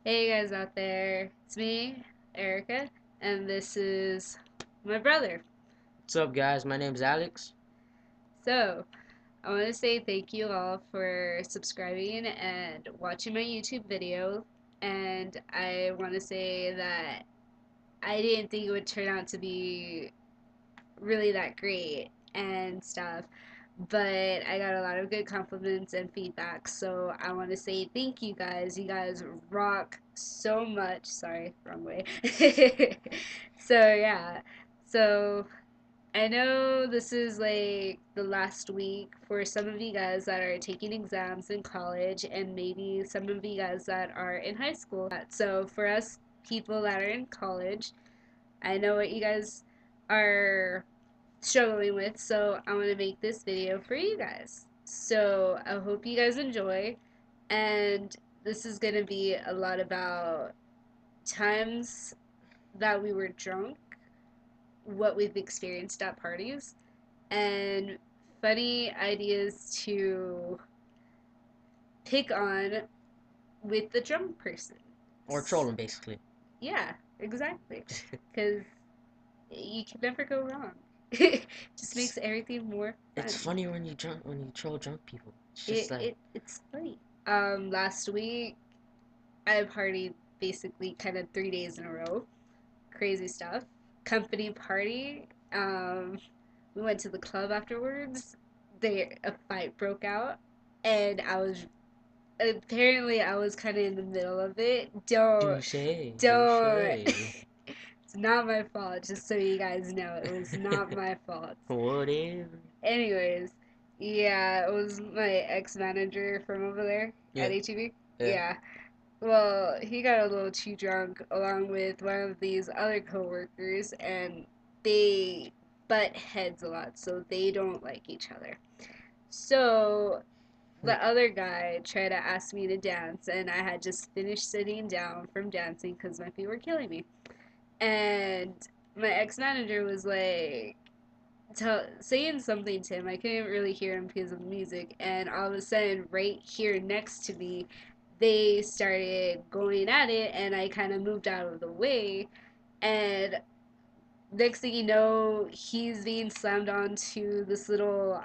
Hey guys out there, it's me, Erica, and this is my brother. What's up, guys? My name's Alex. So, I want to say thank you all for subscribing and watching my YouTube video, and I want to say that I didn't think it would turn out to be really that great and stuff, but I got a lot of good compliments and feedback. So I want to say thank you guys. You guys rock so much. Sorry, wrong way. So yeah. So I know this is like the last week for some of you guys that are taking exams in college and maybe some of you guys that are in high school. So for us people that are in college, I know what you guys are struggling with, so I want to make this video for you guys. So I hope you guys enjoy, and this is going to be a lot about times that we were drunk, what we've experienced at parties, and funny ideas to pick on with the drunk person. Or trolling, basically. Yeah, exactly. Because you can never go wrong. Just it's, makes everything more it's fun. funny when you troll drunk people. It's just It, like, it it's funny. Last week I partied basically kind of 3 days in a row. Crazy stuff. Company party. We went to the club afterwards. A fight broke out, and I was kind of in the middle of it. douche, Don't. douche. It's not my fault. Just so you guys know, it was not my fault. Whatever. Anyways, yeah, it was my ex manager from over there at Yeah, HEB. yeah. Yeah. Well, he got a little too drunk along with one of these other coworkers, and they butt heads a lot, so they don't like each other. So Hmm. the other guy tried to ask me to dance, and I had just finished sitting down from dancing because my feet were killing me. And my ex manager was like, saying something to him. I couldn't really hear him because of the music, and all of a sudden, right here next to me, they started going at it, and I kind of moved out of the way. And next thing you know, he's being slammed onto this little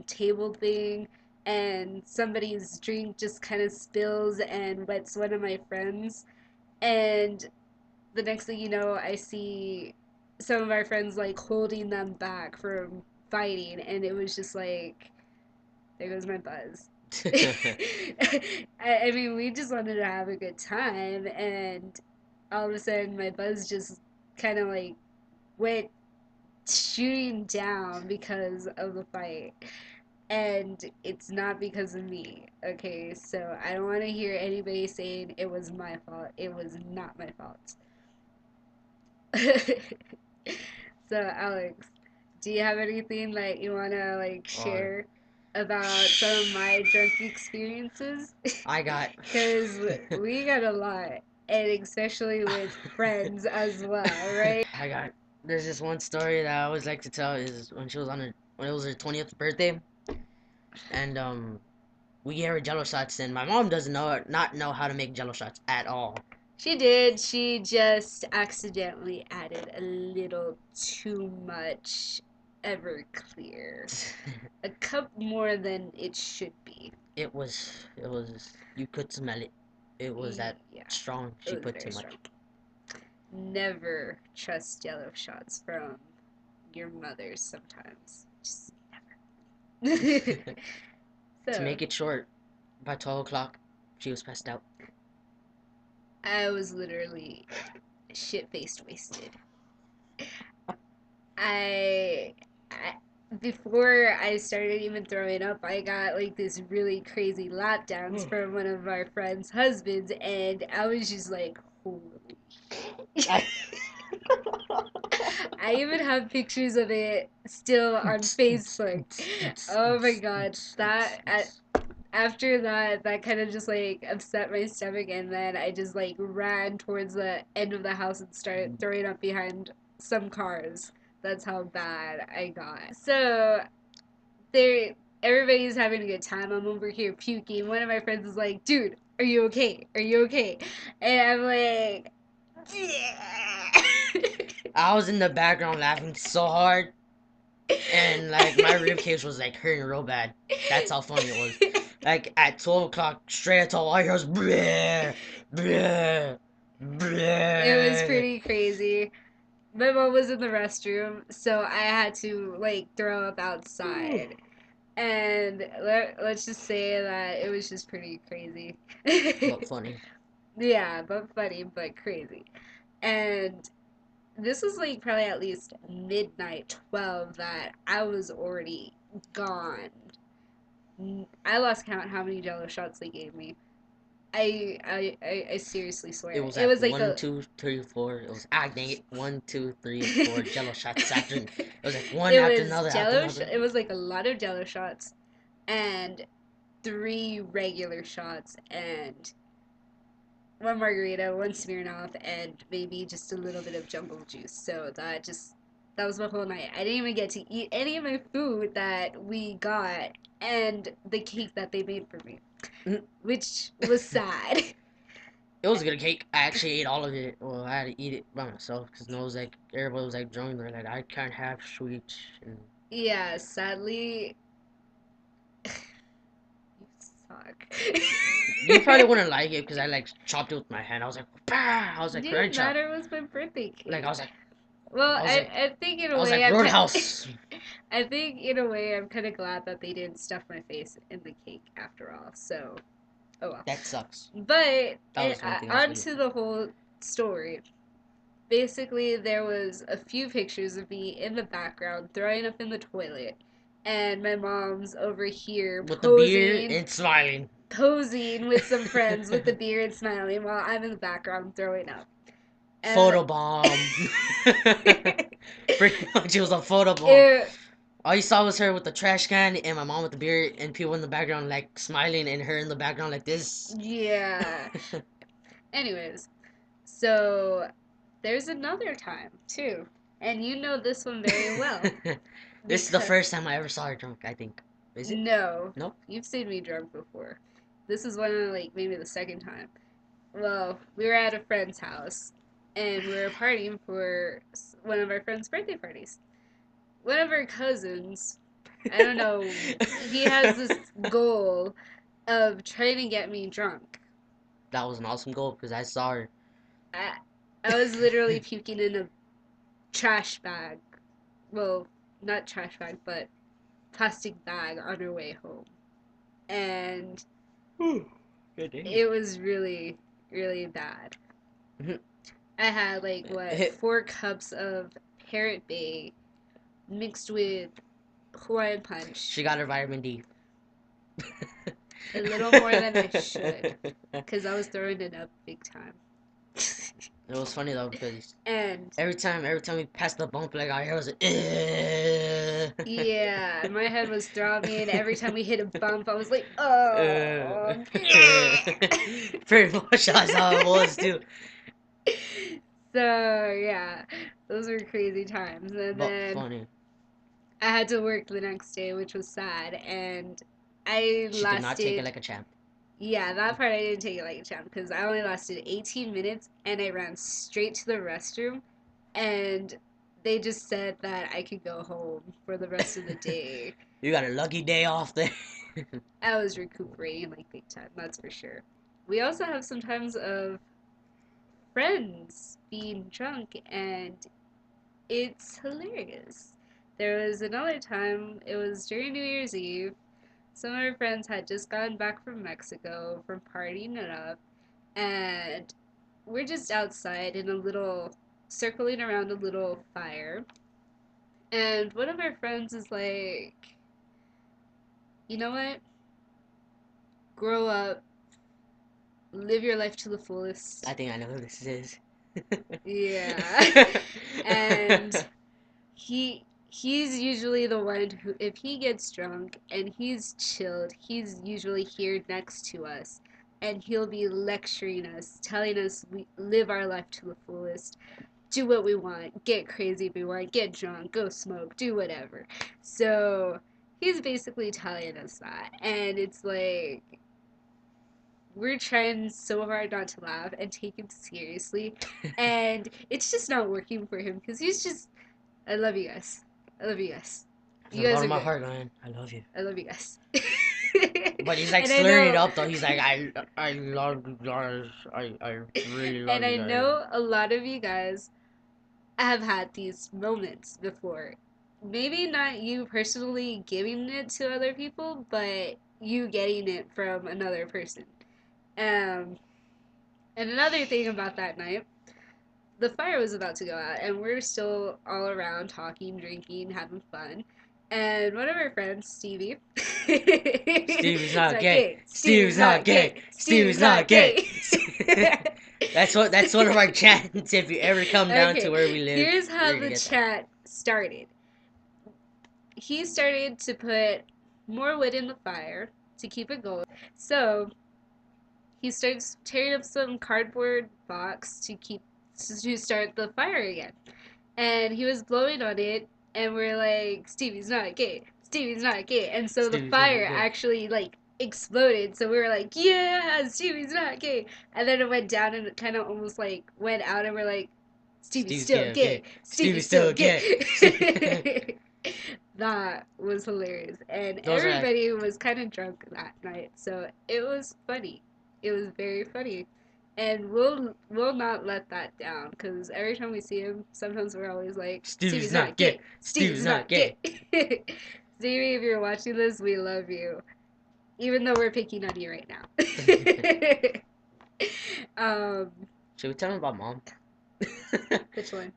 table thing, and somebody's drink just kind of spills and wets one of my friends. And the next thing you know, I see some of our friends like holding them back from fighting, and it was just like, there goes my buzz. I mean, we just wanted to have a good time, and all of a sudden, my buzz just kind of like went shooting down because of the fight. And it's not because of me, okay? So I don't want to hear anybody saying it was my fault. It was not my fault. So, Alex, do you have anything that you want to like or, share about some of my drunk experiences? I got. Because we got a lot, and especially with friends as well, right? I got. There's this one story that I always like to tell is when it was her 20th birthday, and we gave her Jello shots, and my mom doesn't not know how to make Jello shots at all. She did. She just accidentally added a little too much Everclear. A cup more than it should be. it was you could smell it. It was that Yeah, strong. it She was put very too strong. much. Never trust yellow shots from your mothers sometimes. Just never. To So, make it short, by 12 o'clock, she was passed out. I was literally shit faced wasted. I, I before I started even throwing up, I got like this really crazy lap dance from one of our friends' husbands, and I was just like, holy. I even have pictures of it still on Facebook. Oh my god, after that, that kind of just like upset my stomach, and then I just like ran towards the end of the house and started throwing up behind some cars. That's how bad I got. So there, everybody's having a good time. I'm over here puking. One of my friends is like, dude, are you okay? Are you okay? And I'm like, yeah. I was in the background laughing so hard, and like my rib cage was like hurting real bad. That's how funny it was. Like at 12 o'clock, straight at 12, all I hear was bleh, bleh, It was bleh. pretty crazy. My mom was in the restroom, so I had to like throw up outside. And let's just say that it was just pretty crazy. But funny. Yeah, but funny, but crazy. And this was like probably at least midnight 12 that I was already gone. I lost count how many jello shots they gave me. I seriously It swear. was It like was like one, a 2, 3, 4. It was dang it, 1, 2, 3, 4 Jello shots after. It was like one it after was another after another. it was like a lot of jello shots and three regular shots and one margarita, one Smirnoff, and maybe just a little bit of jungle juice. So that was my whole night. I didn't even get to eat any of my food that we got and the cake that they made for me, which was sad. It was a good cake. I actually ate all of it. Well, I had to eat it by myself because no, was like everybody was like drunk. They're like, I can't have sweets. And Yeah, sadly, you suck. you probably wouldn't like it because I like chopped it with my hand. I was like, bah! I was like karate Didn't chop. matter. It was my birthday Like cake. I was like, I think in I a was way like Roadhouse. I think in a way I'm kind of glad that they didn't stuff my face in the cake after all. So, oh well. That sucks. But That was one thing I was on waiting to for. the whole story. Basically, there was a few pictures of me in the background throwing up in the toilet, and my mom's over here With the beer and smiling. posing with some friends with the beer and smiling while I'm in the background throwing up. And Photobomb. Pretty much, it was a photobomb. it, All you saw was her with the trash can and my mom with the beer and people in the background like smiling and her in the background like this. yeah. Anyways, so there's another time too, and you know this one very well This is the because first time I ever saw her drunk, I think. Is it? no, No? you've seen me drunk before. This is one of like maybe the second time. Well, we were at a friend's house, and we were partying for one of our friend's birthday parties. One of our cousins, I don't know, he has this goal of trying to get me drunk. That was an awesome goal because I saw her. I, I was literally puking in a trash bag. Well, not trash bag, but plastic bag on our way home. And Good day. it was really, really bad. I had like what, 4 cups of Parrot Bay mixed with Hawaiian Punch. She got her vitamin D. A little more than I should, because I was throwing it up big time. It was funny though because And every time we passed the bump, like our hair was like, yeah, my head was throbbing. Every time we hit a bump, I was like, oh. Pretty much that's how it was too. So yeah, those were crazy times. And But then funny. I had to work the next day, which was sad. And I She did not take it lasted, like a champ. yeah, that part I didn't take it like a champ because I only lasted 18 minutes and I ran straight to the restroom. And they just said that I could go home for the rest of the day. You got a lucky day off there. I was recuperating like big time, that's for sure. We also have some times of friends being drunk, and it's hilarious. There was another time, it was during New Year's Eve. Some of our friends had just gotten back from Mexico from partying it up, and we're just outside in a little, circling around a little fire. And one of our friends is like, you know what? Grow up, live your life to the fullest. I think I know who this is. Yeah. And he's usually the one who, if he gets drunk and he's chilled, he's usually here next to us, and he'll be lecturing us, telling us we live our life to the fullest, do what we want, get crazy if we want, get drunk, go smoke, do whatever. So he's basically telling us that, and it's like we're trying so hard not to laugh and take him seriously, and it's just not working for him because he's just. I love you guys. I love you guys. From You the guys bottom are of my good. heart, man, I love you. I love you guys. But he's like And I slurring it know, up though. He's like, I love you guys. I really and love I you guys. know a lot of you guys have had these moments before. Maybe not you personally giving it to other people, but you getting it from another person. Um, and another thing about that night, the fire was about to go out, and we're still all around talking, drinking, having fun. And one of our friends, Stevie, Steve's it's not not gay. gay. Steve's Stevie's not not gay. gay. Steve's Stevie's not not gay. gay. That's one of our chants. If you ever come down to Okay, where we live, here's you're how gonna the get that. chat started. He started to put more wood in the fire to keep it going. So he starts tearing up some cardboard box to start the fire again. And he was blowing on it, and we're like, Stevie's not gay. Stevie's not gay. And so the Steve's fire not gay. actually like exploded. So we were like, yeah, Stevie's not gay. And then it went down and it kind of almost like went out, and we're like, Stevie's Steve's still gay. Okay. gay. Stevie's Stevie's still still gay. gay. That was hilarious. And Those are like, everybody was kind of drunk that night. So it was funny. It was very funny. And we'll not let that down because every time we see him, sometimes we're always like, Stevie's Stevie's not not gay. gay. Steve's Stevie's not not gay. gay. Stevie, if you're watching this, we love you. Even though we're picking on you right now. um, Should we tell him about mom? which one?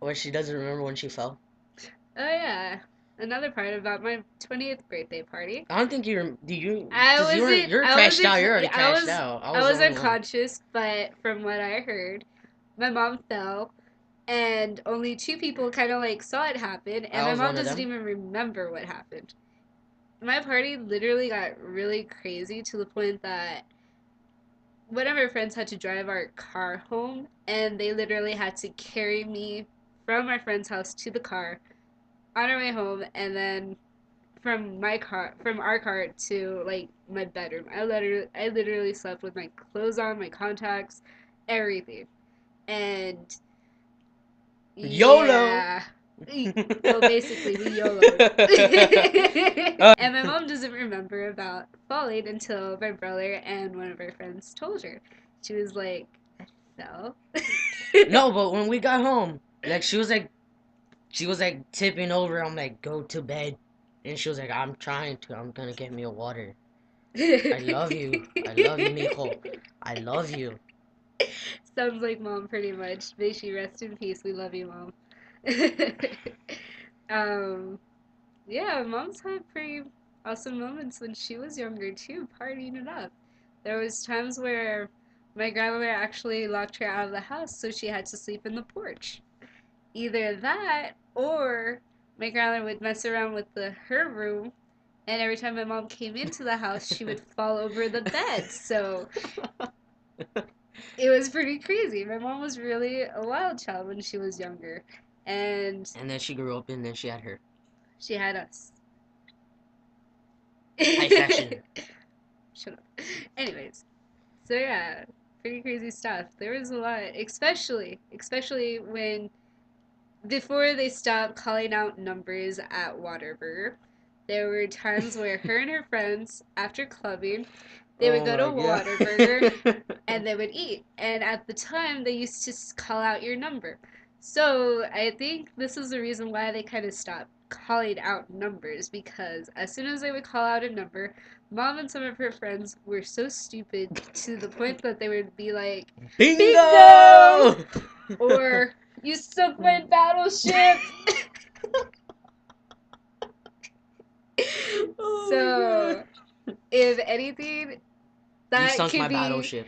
Or she doesn't remember when she fell? Oh yeah, another part about my 20th birthday party. I don't think you do you I because wasn't. you're I crashed wasn't. out. You're already Yeah, I crashed was. out. I I was the was only one. unconscious, but from what I heard, my mom fell, and only two people kind of like saw it happen, and I my was mom one of doesn't them. even remember what happened. My party literally got really crazy to the point that one of our friends had to drive our car home, and they literally had to carry me from my friend's house to the car on our way home, and then from our car to like my bedroom. I literally slept with my clothes on, my contacts, everything. And YOLO. yeah. Well, basically, we YOLO'd. And my mom doesn't remember about falling until my brother and one of our friends told her. She was like, I fell. No, but when we got home, like she was like tipping over. I'm like, go to bed, and she was like, I'm trying to. I'm gonna get me a water. I love you. I love you, mijo. I love you. Sounds like mom pretty much. May she rest in peace. We love you, mom. um, yeah, mom's had pretty awesome moments when she was younger too, partying it up. There was times where my grandmother actually locked her out of the house, so she had to sleep in the porch. Either that, or my grandmother would mess around with her room, and every time my mom came into the house, she would fall over the bed. So it was pretty crazy. My mom was really a wild child when she was younger, and And then she grew up, and then she had her she had us. high fashion. Shut up. Anyways, so yeah, pretty crazy stuff. There was a lot, especially when before they stopped calling out numbers at Waterburger. There were times where her and her friends, after clubbing, they would Oh go to my Waterburger god. and they would eat. And at the time, they used to call out your number. So I think this is the reason why they kind of stopped calling out numbers because as soon as they would call out a number, mom and some of her friends were so stupid to the point that they would be like, Bingo! Bingo! Or, you sunk my battleship! Oh So, if anything, my god. You that sunk could my be battleship.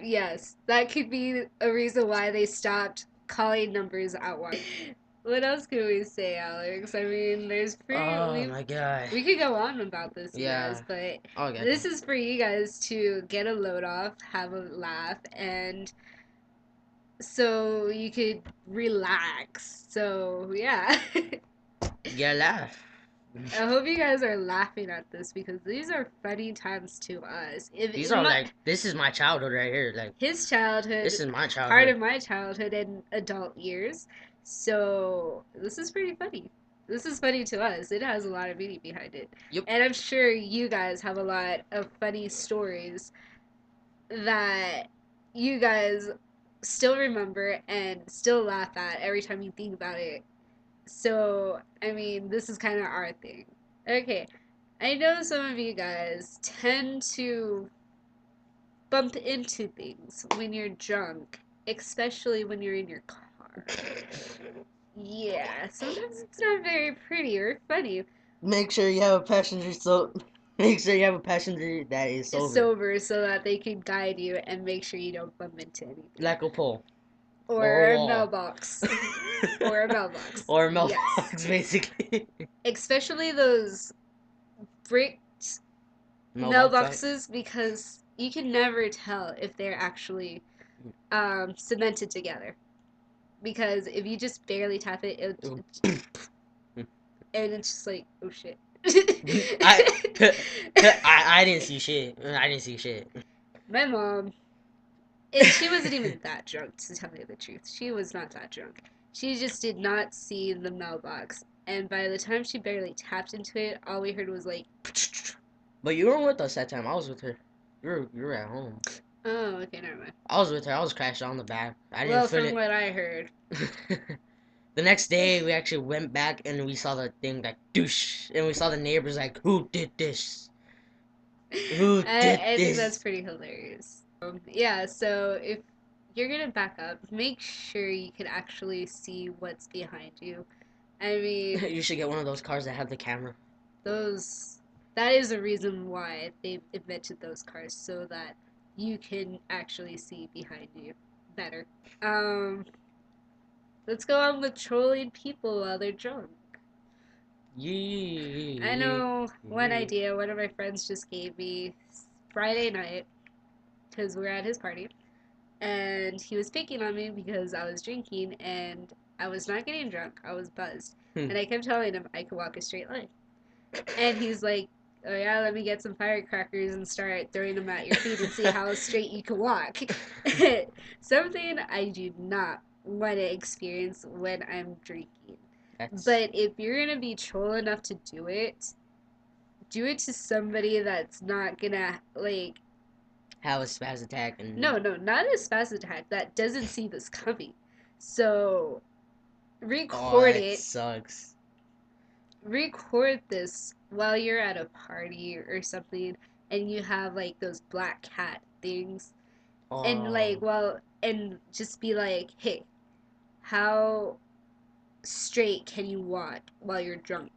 yes, that could be a reason why they stopped calling numbers out one. What else could we say, Alex? I mean, there's pretty Oh my god. we could go on about this, you Yeah. guys, but Okay. this is for you guys to get a load off, have a laugh, and so you could relax. So yeah. Yeah, laugh. I hope you guys are laughing at this because these are funny times to us. If These in are my like, this is my childhood right here. Like, his this childhood, is my part childhood. of my childhood and adult years, so this is pretty funny. This is funny to us. It has a lot of meaning behind it, Yep. and I'm sure you guys have a lot of funny stories that you guys still remember and still laugh at every time you think about it. So, I mean, this is kind of our thing. Okay, I know some of you guys tend to bump into things when you're drunk, especially when you're in your car. Yeah, sometimes it's not very pretty or funny. Make sure you have a passenger so make sure you have a passenger that is It's sober. sober so that they can guide you and make sure you don't bump into anything. Like a pole. Or a Or a wall. mailbox. Or a mailbox. Or a Yes. mailbox, basically. Especially those bricked Mailbox out. mailboxes because you can never tell if they're actually cemented together. Because if you just barely tap it, and it's just like, oh shit. I, I didn't see shit. I didn't see shit. My mom, and she wasn't even that drunk, to tell you the truth. She was not that drunk. She just did not see the mailbox. And by the time she barely tapped into it, all we heard was like, But you weren't with us that time. I was with her. You were at home. oh, okay, never mind. I was with her. I was crashed on the back. I didn't Well, feel from it. what I heard, The next day, we actually went back and we saw the thing like douche, and we saw the neighbors like, who did this? Who did I think that's this? pretty hilarious. Yeah, so if you're gonna back up, make sure you can actually see what's behind you. I mean, You should get one of those cars that have the camera. those that is a reason why they invented those cars so that you can actually see behind you better. Um, let's go on with trolling people while they're drunk. I Yeah. know one idea one of my friends just gave me Friday night because we're at his party and he was picking on me because I was drinking and I was not getting drunk. I was buzzed. Hmm. And I kept telling him I could walk a straight line. And he's like, oh yeah, let me get some firecrackers and start throwing them at your feet and see how straight you can walk. Something I do not want to experience when I'm drinking. That's But if you're going to be troll enough to do it to somebody that's not gonna, like, how a spaz attack and no, not a spaz attack that doesn't see this coming. So oh, record that it, sucks. record this while you're at a party or something and you have like those black cat things and like Oh, well and just be like, hey, how straight can you walk while you're drunk?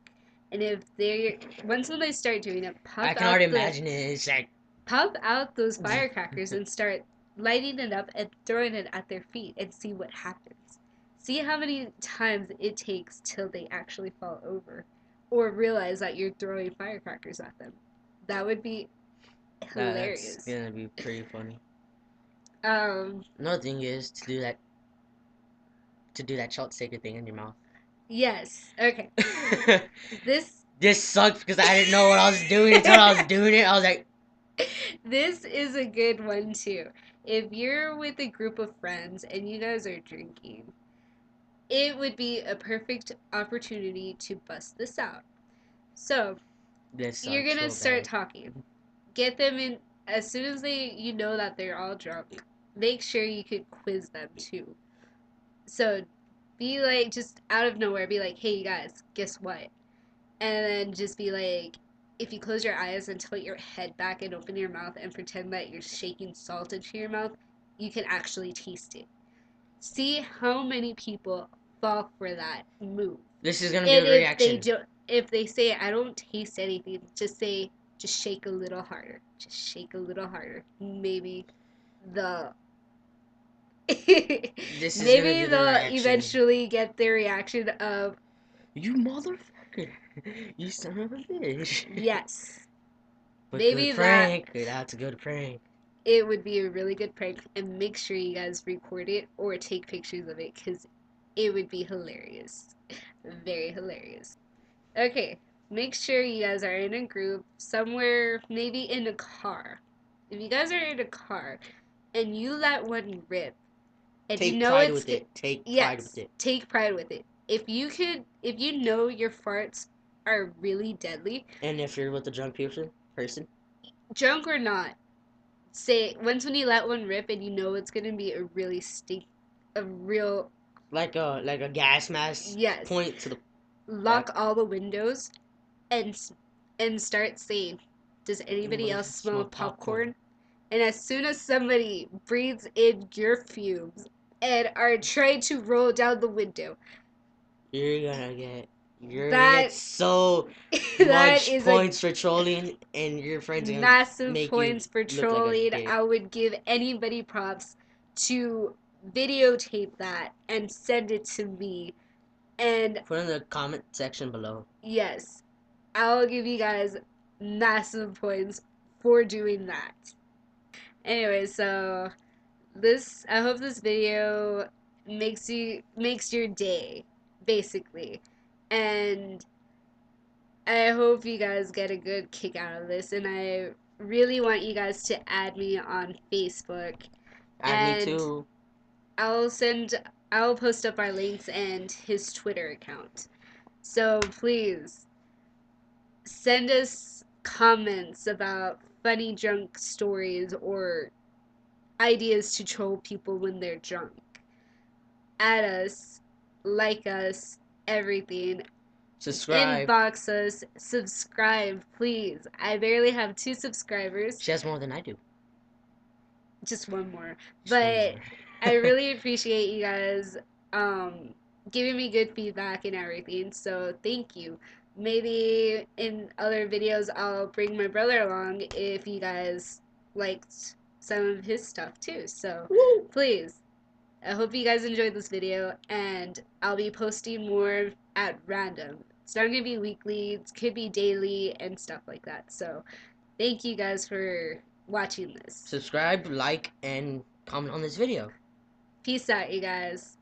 And if they once when they start doing it, I can already imagine it. It's like pop out those firecrackers and start lighting it up and throwing it at their feet and see what happens. See how many times it takes till they actually fall over or realize that you're throwing firecrackers at them. That would be that's hilarious. gonna be pretty funny. Um, Another thing is to do that shot sticker thing in your mouth. yes. Okay. This This sucked because I didn't know what I was doing until I was doing it. I was like, this is a good one too. If you're with a group of friends and you guys are drinking, it would be a perfect opportunity to bust this out. So, this you're sucks gonna so start bad. talking. Get them in as soon as you know that they're all drunk. Make sure you could quiz them too. So, be like just out of nowhere, be like, "Hey, you guys, guess what?" And then just be like, if you close your eyes and tilt your head back and open your mouth and pretend that you're shaking salt into your mouth, you can actually taste it. See how many people fall for that move. This is gonna be And a reaction. if they say I don't taste anything, just shake a little harder. Just shake a little harder. Maybe the This is gonna maybe be the they'll reaction. eventually get the reaction of You motherfucker! You son of a bitch! yes. But good Maybe that prank. That's a good prank. it would be a really good prank and make sure you guys record it or take pictures of it because it would be hilarious. Very hilarious. Okay, make sure you guys are in a group somewhere, maybe in a car. If you guys are in a car and you let one rip, and you Take know pride it's with good, it. Take pride with yes, it. take pride with it. If you know your farts are really deadly, And if you're with a drunk person, drunk or not, say once when you let one rip and you know it's gonna be a really a real, like a gas mask, yes, point to the lock back. all the windows and and start saying, "Does anybody Anybody else smell smell popcorn? popcorn?" And as soon as somebody breathes in your fumes and are trying to roll down the window, You're gonna get that so that much is a points for trolling, and your friends are gonna massive make you points for look like a trolling. dick. I would give anybody props to videotape that and send it to me. And Put in the comment section below. yes, I'll give you guys massive points for doing that. Anyway, so this I hope this video makes your day basically. And I hope you guys get a good kick out of this, and I really want you guys to add me on Facebook, Add me and too. I'll send I'll post up our links and his Twitter account. So please send us comments about funny drunk stories or ideas to troll people when they're drunk. Add us, like us, everything. Subscribe. Inbox us, subscribe, please. I barely have 2 subscribers, She has more than I do. just one more. Just one But more. I really appreciate you guys um, giving me good feedback and everything. So thank you. Maybe in other videos I'll bring my brother along if you guys liked some of his stuff too. So Woo! please. I hope you guys enjoyed this video, and I'll be posting more at random. It's not gonna be weekly, it could be daily and stuff like that. So, thank you guys for watching this. Subscribe, like, and comment on this video. Peace out, you guys.